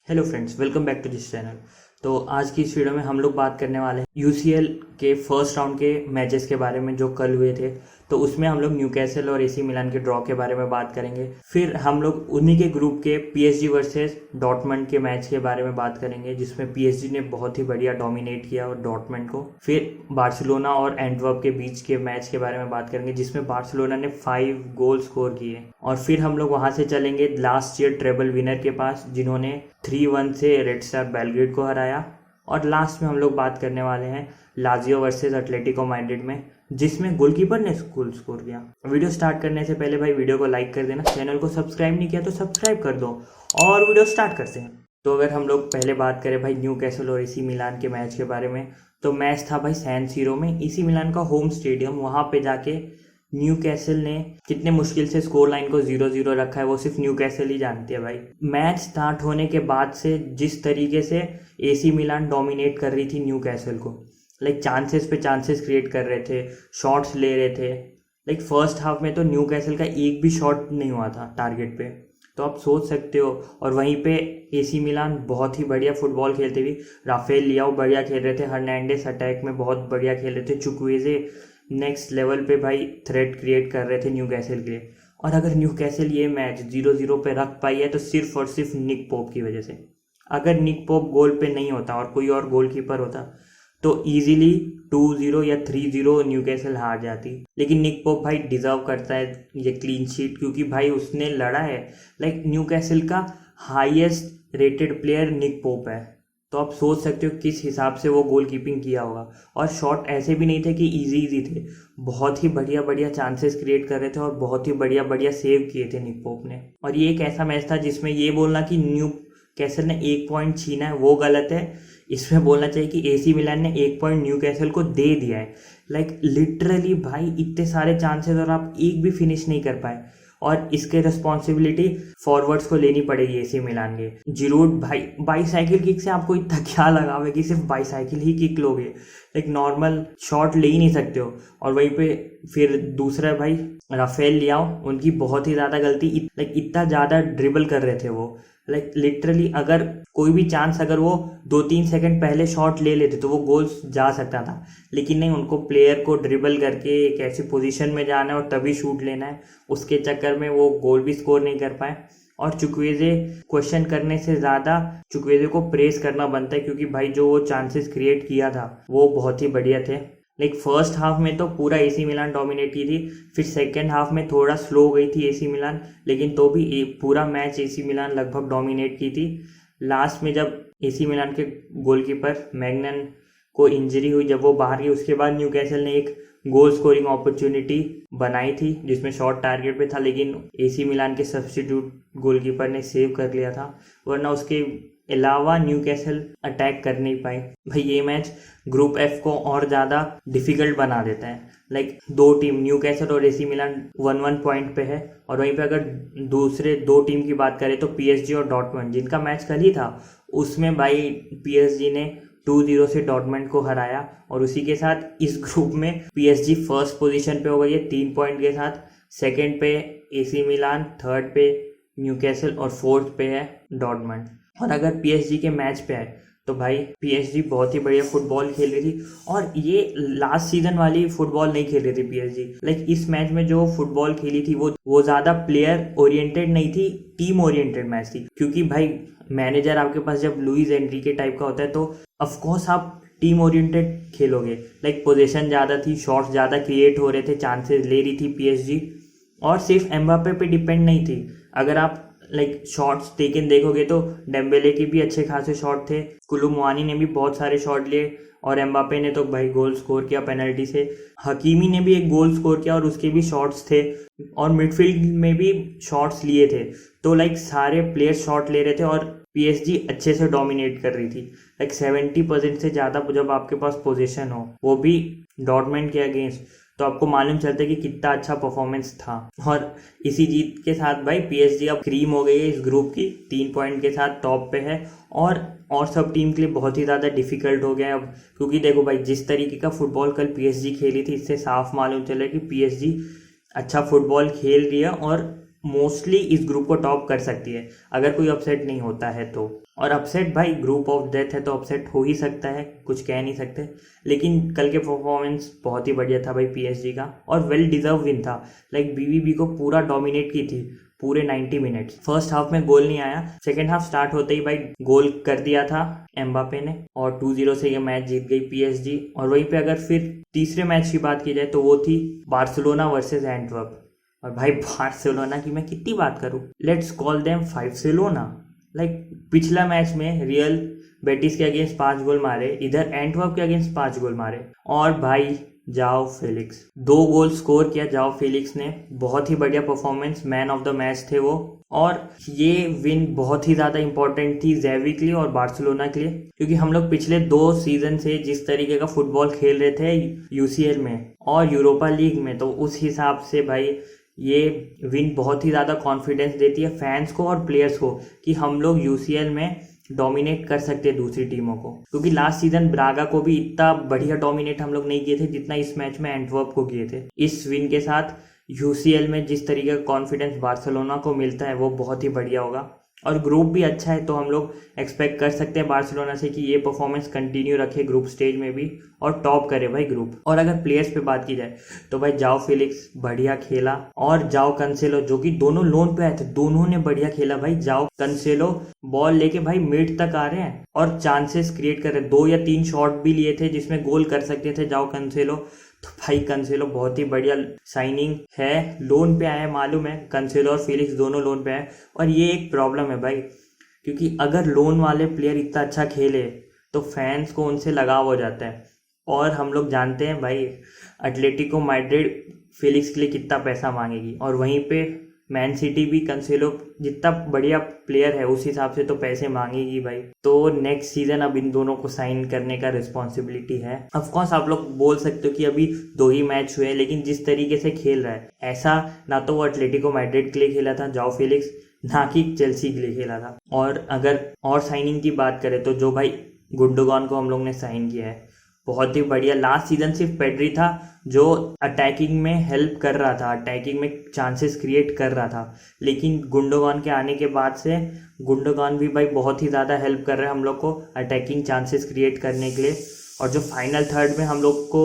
Hello friends, welcome back to this channel. तो आज की इस वीडियो में हम लोग बात करने वाले हैं यूसीएल के फर्स्ट राउंड के मैचेस के बारे में जो कल हुए थे। तो उसमें हम लोग न्यूकैसल और एसी मिलान के ड्रॉ के बारे में बात करेंगे। फिर हम लोग उन्हीं के ग्रुप के पीएसजी वर्सेस डॉर्टमंड के मैच के बारे में बात करेंगे, जिसमें पीएसजी ने बहुत ही बढ़िया डोमिनेट किया और डॉर्टमंड को। फिर बार्सिलोना और एंटवर्प के बीच के मैच के बारे में बात करेंगे, जिसमें बार्सिलोना ने 5 गोल स्कोर किए। और फिर हम लोग वहां से चलेंगे लास्ट ईयर ट्रेबल विनर के पास, जिन्होंने 3-1 से रेड स्टार बेलग्रेड को हराया। और लास्ट में हम लोग बात करने वाले हैं लाजियो वर्सेस एटलेटिको मैड्रिड में, जिसमें गोलकीपर ने गोल स्कोर किया। वीडियो स्टार्ट करने से पहले भाई वीडियो को लाइक कर देना, चैनल को सब्सक्राइब नहीं किया तो सब्सक्राइब कर दो और वीडियो स्टार्ट करते हैं। तो अगर हम लोग पहले बात करें भाई न्यूकैसल और एसी मिलान के मैच के बारे में, तो मैच था भाई सैन सीरो में, एसी मिलान का होम स्टेडियम। वहां पे जाके न्यूकैसल ने कितने मुश्किल से स्कोर लाइन को 0-0 रखा है वो सिर्फ न्यूकैसल ही जानती है भाई। मैच स्टार्ट होने के बाद से जिस तरीके से एसी मिलान डोमिनेट कर रही थी न्यूकैसल को, लाइक चांसेस पे चांसेस क्रिएट कर रहे थे, शॉट्स ले रहे थे। लाइक फर्स्ट हाफ में तो न्यूकैसल का एक भी शॉट नहीं हुआ था टारगेट पे, तो आप सोच सकते हो। और वहीं पे एसी मिलान बहुत ही बढ़िया फुटबॉल खेलती थी। राफेल लियाओ बढ़िया खेल रहे थे, हर्नांडेस अटैक में बहुत बढ़िया खेल रहे थे, चुक्वेजे नेक्स्ट लेवल पे भाई थ्रेट क्रिएट कर रहे थे न्यूकैसल के लिए। और अगर न्यूकैसल ये मैच 0-0 पे रख पाई है तो सिर्फ और सिर्फ निक पोप की वजह से। अगर निक पोप गोल पे नहीं होता और कोई और गोलकीपर होता तो इजीली 2-0 या 3-0 न्यूकैसल हार जाती। लेकिन निक पोप भाई डिजर्व करता है ये क्लीन शीट, क्योंकि भाई उसने लड़ा है। लाइक न्यूकैसल का highest rated player Nick Pope है, तो आप सोच सकते हो किस हिसाब से वो गोल कीपिंग किया होगा। और शॉट ऐसे भी नहीं थे कि इजी थे, बहुत ही बढ़िया बढ़िया चांसेस क्रिएट कर रहे थे और बहुत ही बढ़िया बढ़िया सेव किए थे निक पोप ने। और ये एक ऐसा मैच था जिसमें ये बोलना कि न्यू कैसल ने 1 पॉइंट छीना है वो गलत है। इसमें बोलना चाहिए कि एसी मिलान ने 1 पॉइंट न्यू कैसल को दे दिया है। लाइक लिटरली भाई इतने सारे चांसेस और आप एक भी फिनिश नहीं कर पाए, और इसके रिस्पॉन्सिबिलिटी फॉरवर्ड्स को लेनी पड़ेगी एसी मिलान के। जिरूड भाई बाईसाइकिल किक से आपको इतना क्या लगा हुआ है कि सिर्फ बाईसाइकिल ही किक लोगे, लाइक नॉर्मल शॉट ले ही नहीं सकते हो। और वहीं पे फिर दूसरा भाई राफेल लियाओ, उनकी बहुत ही ज़्यादा गलती, लाइक इतना ज़्यादा ड्रिबल कर रहे थे वो। लाइक लिटरली अगर कोई भी चांस, अगर वो 2-3 सेकंड पहले शॉट ले लेते तो वो गोल जा सकता था। लेकिन नहीं, उनको प्लेयर को ड्रिबल करके एक ऐसी पोजीशन में जाना है और तभी शूट लेना है, उसके चक्कर में वो गोल भी स्कोर नहीं कर पाए। और चुक्वेजे क्वेश्चन करने से ज़्यादा चुक्वेजे को प्रेस करना बनता है, क्योंकि भाई जो वो चांसेस क्रिएट किया था वो बहुत ही बढ़िया थे। लाइक फर्स्ट हाफ में तो पूरा एसी मिलान डोमिनेट की थी, फिर सेकेंड हाफ में थोड़ा स्लो हो गई थी एसी मिलान, लेकिन तो भी पूरा मैच एसी मिलान लगभग डोमिनेट की थी। लास्ट में जब एसी मिलान के गोलकीपर मैग्नन को इंजरी हुई, जब वो बाहर गई, उसके बाद न्यूकैसल ने एक गोल स्कोरिंग अपॉर्चुनिटी बनाई थी जिसमें शॉट टारगेट पे था, लेकिन एसी मिलान के सब्स्टिट्यूट गोलकीपर ने सेव कर लिया था, वरना उसके अलावा न्यूकैसल अटैक कर नहीं पाई। भाई ये मैच ग्रुप एफ को और ज़्यादा डिफिकल्ट बना देता है। लाइक दो टीम न्यूकैसल और एसी मिलान 1-1 पॉइंट पे है, और वहीं पे अगर दूसरे दो टीम की बात करें तो पीएसजी और डॉर्टमंड, जिनका मैच कल ही था, उसमें भाई पीएसजी ने 2-0 से डॉर्टमंड को हराया। और उसी के साथ इस ग्रुप में पीएसजी फर्स्ट पोजीशन पे हो गई है 3 पॉइंट के साथ, सेकेंड पे एसी मिलान, थर्ड पे न्यूकैसल और फोर्थ पे है डॉर्टमंड। और अगर पीएसजी के मैच पे आए तो भाई पीएसजी बहुत ही बढ़िया फुटबॉल खेल रही थी, और ये लास्ट सीजन वाली फुटबॉल नहीं खेल रही थी पीएसजी। लाइक इस मैच में जो फुटबॉल खेली थी वो ज़्यादा प्लेयर ओरिएंटेड नहीं थी, टीम ओरिएंटेड मैच थी। क्योंकि भाई मैनेजर आपके पास जब लुइस एनरिके टाइप का होता है तो ऑफकोर्स आप टीम ओरिएंटेड खेलोगे। लाइक पोजीशन ज़्यादा थी, शॉट्स ज़्यादा क्रिएट हो रहे थे, चांसेस ले रही थी पीएसजी, और सिर्फ एम्बापे पे डिपेंड नहीं थी। अगर आप लाइक शॉट्स टेकन देखोगे तो डेम्बेले के भी अच्छे खासे शॉट थे, कुलुमुआनी ने भी बहुत सारे शॉट लिए, और एम्बापे ने तो भाई गोल स्कोर किया पेनल्टी से। हकीमी ने भी एक गोल स्कोर किया और उसके भी शॉट्स थे, और मिडफील्ड में भी शॉट्स लिए थे। तो लाइक सारे प्लेयर शॉट ले रहे थे और पीएसजी अच्छे से डोमिनेट कर रही थी। लाइक 70% से ज़्यादा जब आपके पास पोजीशन हो, वो भी डॉर्टमंड के अगेंस्ट, तो आपको मालूम चलता है कि कितना अच्छा परफॉर्मेंस था। और इसी जीत के साथ भाई पीएसजी अब क्रीम हो गई है इस ग्रुप की, 3 पॉइंट के साथ टॉप पे है। और सब टीम के लिए बहुत ही ज़्यादा डिफिकल्ट हो गया है अब, क्योंकि देखो भाई जिस तरीके का फुटबॉल कल पीएसजी खेली थी, इससे साफ मालूम चला कि पीएसजी अच्छा फुटबॉल खेल रही है और मोस्टली इस ग्रुप को टॉप कर सकती है अगर कोई अपसेट नहीं होता है तो। और अपसेट भाई ग्रुप ऑफ डेथ है तो अपसेट हो ही सकता है, कुछ कह नहीं सकते। लेकिन कल के परफॉर्मेंस बहुत ही बढ़िया था भाई पीएसजी का, और वेल डिजर्व विन था। लाइक बीवीबी को पूरा डोमिनेट की थी पूरे 90 मिनट्स। फर्स्ट हाफ में गोल नहीं आया, सेकेंड हाफ स्टार्ट होते ही भाई गोल कर दिया था एम्बापे ने, और 2-0 से ये मैच जीत गई पीएसजी। और वहीं पे अगर फिर तीसरे मैच की बात की जाए तो वो थी बार्सिलोना वर्सेस एंटवर्प। और भाई बार्सिलोना की मैं कितनी बात करूं, लेट्स कॉल देम फाइवसेलोना। लाइक पिछला मैच में रियल बेटिस के अगेंस्ट 5 गोल मारे, इधर एंटवर्प के अगेंस्ट 5 गोल मारे, और भाई जाओ फेलिक्स 2 गोल स्कोर किया जाओ फेलिक्स ने। बहुत ही बढ़िया performance, man of the match थे वो। और ये विन बहुत ही ज़्यादा इंपॉर्टेंट थी ज़ेवी के लिए और बार्सिलोना के लिए, क्योंकि हम लोग पिछले 2 सीजन से जिस तरीके का फुटबॉल खेल रहे थे यूसीएल में और यूरोपा लीग में, तो उस हिसाब से भाई ये विन बहुत ही ज़्यादा कॉन्फिडेंस देती है फैंस को और प्लेयर्स को कि हम लोग यूसीएल में डोमिनेट कर सकते हैं दूसरी टीमों को। क्योंकि लास्ट सीजन ब्रागा को भी इतना बढ़िया डोमिनेट हम लोग नहीं किए थे जितना इस मैच में एंटवर्प को किए थे। इस विन के साथ यूसीएल में जिस तरीके का कॉन्फिडेंस बार्सिलोना को मिलता है वो बहुत ही बढ़िया होगा। और ग्रुप भी अच्छा है तो हम लोग एक्सपेक्ट कर सकते हैं बार्सिलोना से कि ये परफॉर्मेंस कंटिन्यू रखे ग्रुप स्टेज में भी और टॉप करे भाई ग्रुप। और अगर प्लेयर्स पे बात की जाए तो भाई जाओ फेलिक्स बढ़िया खेला, और जाओ कंसेलो जो कि दोनों लोन पे आए थे, दोनों ने बढ़िया खेला भाई। जाओ कंसेलो बॉल लेके भाई मिड तक आ रहे हैं और चांसेस क्रिएट कर रहे हैं। 2 या 3 शॉट भी लिए थे जिसमें गोल कर सकते थे जाओ कंसेलो। तो भाई कंसेलो बहुत ही बढ़िया साइनिंग है, लोन पे आया है, मालूम है कंसेलो और फेलिक्स दोनों लोन पे आए। और ये एक प्रॉब्लम है भाई, क्योंकि अगर लोन वाले प्लेयर इतना अच्छा खेले तो फैंस को उनसे लगाव हो जाता है। और हम लोग जानते हैं भाई एटलेटिको मैड्रिड फेलिक्स के लिए कितना पैसा मांगेगी, और वहीं पे मैन सिटी भी कंसेलो जितना बढ़िया प्लेयर है उस हिसाब से तो पैसे मांगेगी भाई। तो नेक्स्ट सीजन अब इन दोनों को साइन करने का रिस्पॉन्सिबिलिटी है। ऑफ कोर्स आप लोग बोल सकते हो कि अभी 2 ही मैच हुए, लेकिन जिस तरीके से खेल रहा है ऐसा ना तो वो एटलेटिको मैड्रिड के लिए खेला था जाओ फेलिक्स, ना कि चेल्सी के लिए खेला था। और अगर और साइनिंग की बात करें तो जो भाई गुंडोगान को हम लोग ने साइन किया है बहुत ही बढ़िया। लास्ट सीजन सिर्फ पेड्री था जो अटैकिंग में हेल्प कर रहा था, अटैकिंग में चांसेस क्रिएट कर रहा था, लेकिन गुंडोगान के आने के बाद से गुंडोगान भी भाई बहुत ही ज़्यादा हेल्प कर रहा है हम लोग को अटैकिंग चांसेस क्रिएट करने के लिए। और जो फाइनल थर्ड में हम लोग को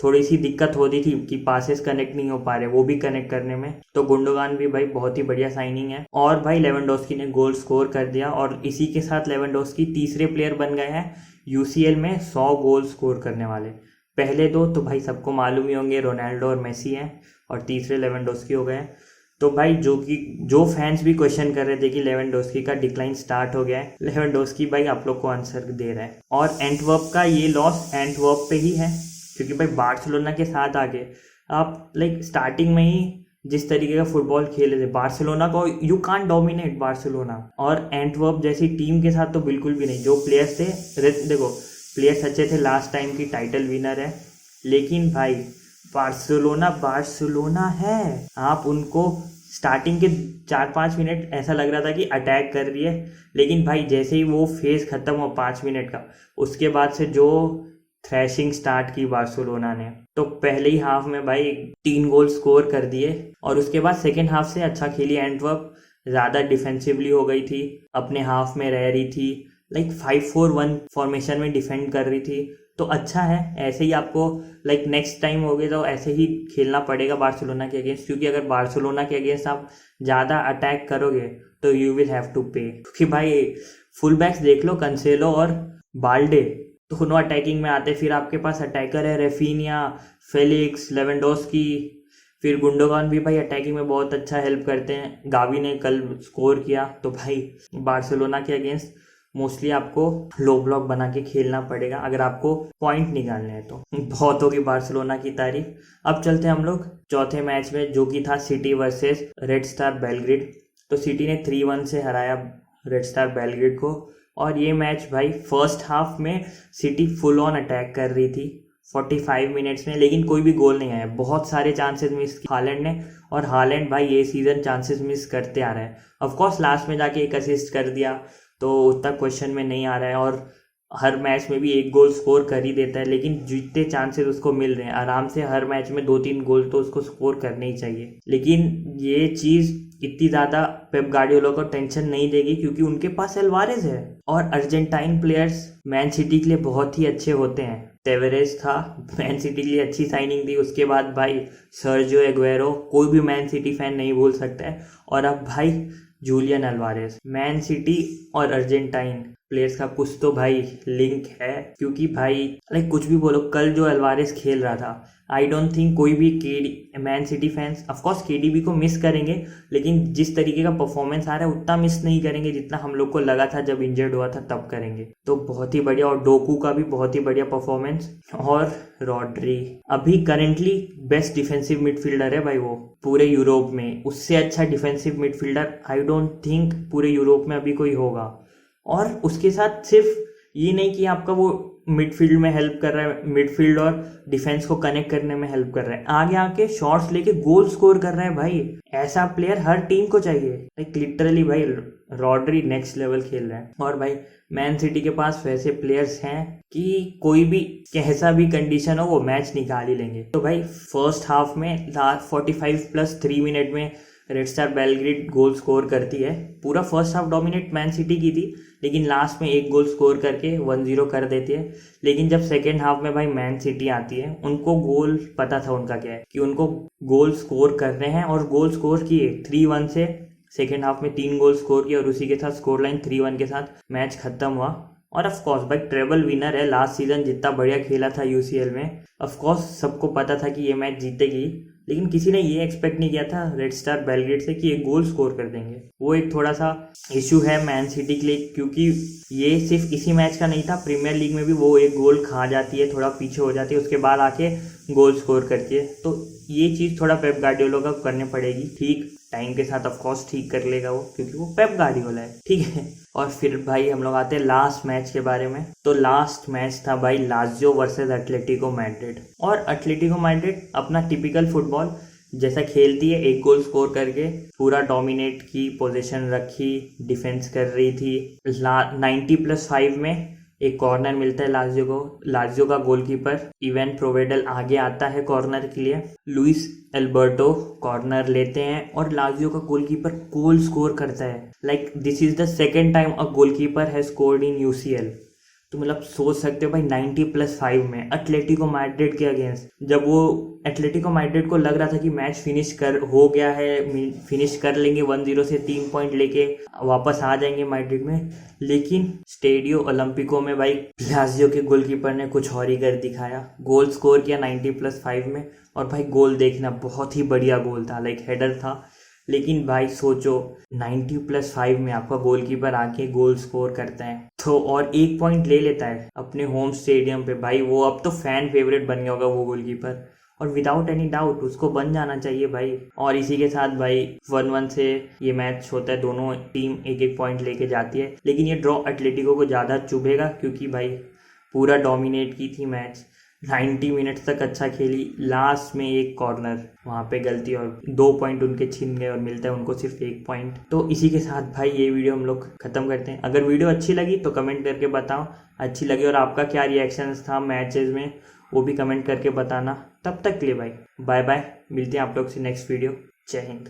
थोड़ी सी दिक्कत होती थी कि पासेस कनेक्ट नहीं हो पा रहे, वो भी कनेक्ट करने में, तो गुंडोगान भी भाई बहुत ही बढ़िया साइनिंग है। और भाई लेवेंडोस्की ने गोल स्कोर कर दिया, और इसी के साथ लेवेंडोस्की तीसरे प्लेयर बन गए हैं यूसीएल में 100 गोल स्कोर करने वाले। पहले 2 तो भाई सबको मालूम ही होंगे, रोनाल्डो और मेसी हैं, और तीसरे लेवेंडोस्की हो गए। तो भाई जो फैंस भी क्वेश्चन कर रहे थे कि लेवेंडोस्की का डिक्लाइन स्टार्ट हो गया है, लेवेंडोस्की भाई आप लोग को आंसर दे रहा है। और एंटवर्प का ये लॉस एंटवर्प पे ही है, क्योंकि भाई बार्सिलोना के साथ आगे आप लाइक स्टार्टिंग में ही जिस तरीके का फुटबॉल खेले थे बार्सिलोना को, यू कांट डोमिनेट बार्सिलोना। और एंटवर्प जैसी टीम के साथ तो बिल्कुल भी नहीं। जो प्लेयर्स थे, देखो प्लेयर्स अच्छे थे, लास्ट टाइम की टाइटल विनर है, लेकिन भाई बार्सिलोना है। आप उनको स्टार्टिंग के 4-5 मिनट ऐसा लग रहा था कि अटैक कर रही है, लेकिन भाई जैसे ही वो फेज खत्म हुआ 5 मिनट का, उसके बाद से जो थ्रैशिंग स्टार्ट की बार्सिलोना ने, तो पहले ही हाफ में भाई 3 गोल स्कोर कर दिए। और उसके बाद सेकेंड हाफ से अच्छा खेली एंटवर्प, ज़्यादा डिफेंसिवली हो गई थी, अपने हाफ में रह रही थी, लाइक 5-4-1 फॉर्मेशन में डिफेंड कर रही थी। तो अच्छा है, ऐसे ही आपको लाइक नेक्स्ट टाइम हो गए तो ऐसे ही खेलना पड़ेगा बार्सिलोना के अगेंस्ट, क्योंकि अगर बार्सिलोना के अगेंस्ट आप ज़्यादा अटैक करोगे तो यू विल हैव टू पे। क्योंकि भाई फुल बैक्स देख लो, कंसेलो और बाल्डे दोनों अटैकिंग में आते, फिर आपके पास अटैकर है रेफिनिया, फेलिक्स, लेवेंडोस्की, फिर गुंडोगान भी भाई अटैकिंग में बहुत अच्छा हेल्प करते हैं। गावी ने कल स्कोर किया। तो भाई बार्सिलोना के अगेंस्ट मोस्टली आपको लो ब्लॉक बना के खेलना पड़ेगा अगर आपको पॉइंट निकालने हैं। तो बहुत होगी बार्सिलोना की तारीफ। अब चलते हैं हम लोग चौथे मैच में, जो कि था city versus red star Belgrade. तो सिटी ने 3-1 से हराया रेड स्टार बेलग्रेड को। और ये मैच भाई फर्स्ट हाफ में सिटी फुल ऑन अटैक कर रही थी 45 मिनट्स में, लेकिन कोई भी गोल नहीं आया। बहुत सारे चांसेस मिस किए हालैंड ने, और हालैंड भाई ये सीजन चांसेस मिस करते आ रहा है। ऑफकोर्स लास्ट में जाके एक असिस्ट कर दिया तो उतना क्वेश्चन में नहीं आ रहा है, और हर मैच में भी 1 गोल स्कोर कर ही देता है, लेकिन जितने चांसेस उसको मिल रहे हैं आराम से हर मैच में 2-3 गोल तो उसको स्कोर करने ही चाहिए। लेकिन ये चीज़ इतनी ज़्यादा पेप गार्डियोला को टेंशन नहीं देगी क्योंकि उनके पास एल्वारेज है। और अर्जेंटाइन प्लेयर्स मैन सिटी के लिए बहुत ही अच्छे होते हैं। टेवेरेज था, मैन सिटी के लिए अच्छी साइनिंग थी। उसके बाद भाई सर्जियो एग्वेरो, कोई भी मैन सिटी फैन नहीं भूल सकता है। और अब भाई जूलियन अल्वारेज। मैन सिटी और अर्जेंटाइन प्लेयर्स का कुछ तो भाई लिंक है, क्योंकि भाई लाइक कुछ भी बोलो, कल जो अल्वारेज खेल रहा था, आई डोंट थिंक कोई भी man city fans, of course KDB को मिस करेंगे, लेकिन जिस तरीके का परफॉर्मेंस आ रहा है उतना मिस नहीं करेंगे जितना हम लोग को लगा था जब इंजर्ड हुआ था तब करेंगे। तो बहुत ही बढ़िया। और डोकू का भी बहुत ही बढ़िया परफॉर्मेंस। और रॉड्री अभी करेंटली बेस्ट डिफेंसिव मिडफील्डर है भाई वो पूरे यूरोप में। उससे अच्छा defensive midfielder I don't think पूरे यूरोप में अभी कोई होगा। और उसके साथ सिर्फ ये नहीं कि आपका वो मिडफील्ड में हेल्प कर रहा है, मिडफील्ड और डिफेंस को कनेक्ट करने में हेल्प कर रहा है, आगे आके शॉट्स लेके गोल स्कोर कर रहा है भाई। ऐसा प्लेयर हर टीम को चाहिए। लाइक लिटरली भाई रॉड्री नेक्स्ट लेवल खेल रहा है। और भाई मैन सिटी के पास वैसे प्लेयर्स हैं कि कोई भी कैसा भी कंडीशन हो वो मैच निकाल ही लेंगे। तो भाई फर्स्ट हाफ में 45+3 मिनट में red star Belgrade goal score करती है। पूरा first half dominate man city की थी, लेकिन लास्ट में एक गोल स्कोर करके 1-0 कर देती है। लेकिन जब सेकेंड हाफ में भाई मैन सिटी आती है, उनको गोल पता था उनका क्या है, कि उनको गोल स्कोर करने हैं और गोल स्कोर किए 3-1 से। सेकेंड हाफ में 3 गोल स्कोर किए और उसी के साथ स्कोर लाइन 3-1 के साथ मैच खत्म हुआ। और ऑफकोर्स भाई ट्रेबल विनर है, लास्ट सीजन जितना बढ़िया खेला था यूसीएल में, ऑफकोर्स सबको पता था कि ये मैच जीतेगी, लेकिन किसी ने ये एक्सपेक्ट नहीं किया था रेड स्टार बेलग्रेड से कि एक गोल स्कोर कर देंगे। वो एक थोड़ा सा इशू है मैन सिटी के लिए, क्योंकि ये सिर्फ इसी मैच का नहीं था, प्रीमियर लीग में भी वो एक गोल खा जाती है, थोड़ा पीछे हो जाती है, उसके बाद आके गोल स्कोर करती है। तो ये चीज़ थोड़ा पेप गार्डियोला को करनी पड़ेगी। ठीक टाइम के साथ ऑफकोर्स ठीक कर लेगा वो, क्योंकि वो पेप गार्डियोला है, ठीक है। और फिर भाई हम लोग आते हैं लास्ट मैच के बारे में। तो लास्ट मैच था भाई लाज़ियो वर्सेस एटलेटिको मैड्रिड। और एटलेटिको मैड्रिड अपना टिपिकल फुटबॉल जैसा खेलती है, एक गोल स्कोर करके पूरा डोमिनेट की, पोजीशन रखी, डिफेंस कर रही थी। 90+5 में एक कॉर्नर मिलता है लाज़ियो को। लाज़ियो का गोलकीपर इवन प्रोवेडल आगे आता है कॉर्नर के लिए, लुइस एल्बर्टो कॉर्नर लेते हैं और लाज़ियो का गोलकीपर गोल स्कोर करता है। Like this is the second time a goalkeeper has scored in UCL. तो मतलब सोच सकते हो भाई 90+5 में एटलेटिको मैड्रिड के अगेंस्ट, जब वो एटलेटिको मैड्रिड को लग रहा था कि मैच हो गया है, फिनिश कर लेंगे 1-0 से 3 पॉइंट लेके वापस आ जाएंगे मैड्रिड में, लेकिन स्टेडियो ओलंपिको में भाई लाज़ियो के गोलकीपर ने कुछ और ही कर दिखाया। गोल स्कोर किया 90+5 में। और भाई गोल देखना, बहुत ही बढ़िया गोल था, लाइक हेडर था। लेकिन भाई सोचो 90+5 में आपका गोलकीपर आके गोल स्कोर करता है तो, और 1 पॉइंट ले लेता है अपने होम स्टेडियम पे। भाई वो अब तो फैन फेवरेट बन गया होगा वो गोलकीपर, और विदाउट एनी डाउट उसको बन जाना चाहिए भाई। और इसी के साथ भाई 1-1 से ये मैच होता है, दोनों टीम 1-1 पॉइंट लेके जाती है। लेकिन ये ड्रॉ एटलेटिको को ज़्यादा चुभेगा, क्योंकि भाई पूरा डोमिनेट की थी मैच, 90 मिनट्स तक अच्छा खेली। लास्ट में एक कॉर्नर वहाँ पे गलती और 2 पॉइंट उनके छीन गए और मिलता है उनको सिर्फ 1 पॉइंट। तो इसी के साथ भाई ये वीडियो हम लोग खत्म करते हैं। अगर वीडियो अच्छी लगी तो कमेंट करके बताओ अच्छी लगी, और आपका क्या रिएक्शंस था मैचेस में वो भी कमेंट करके बताना। तब तक के लिए भाई बाय बाय, मिलते हैं आप लोग से नेक्स्ट वीडियो। जय हिंद।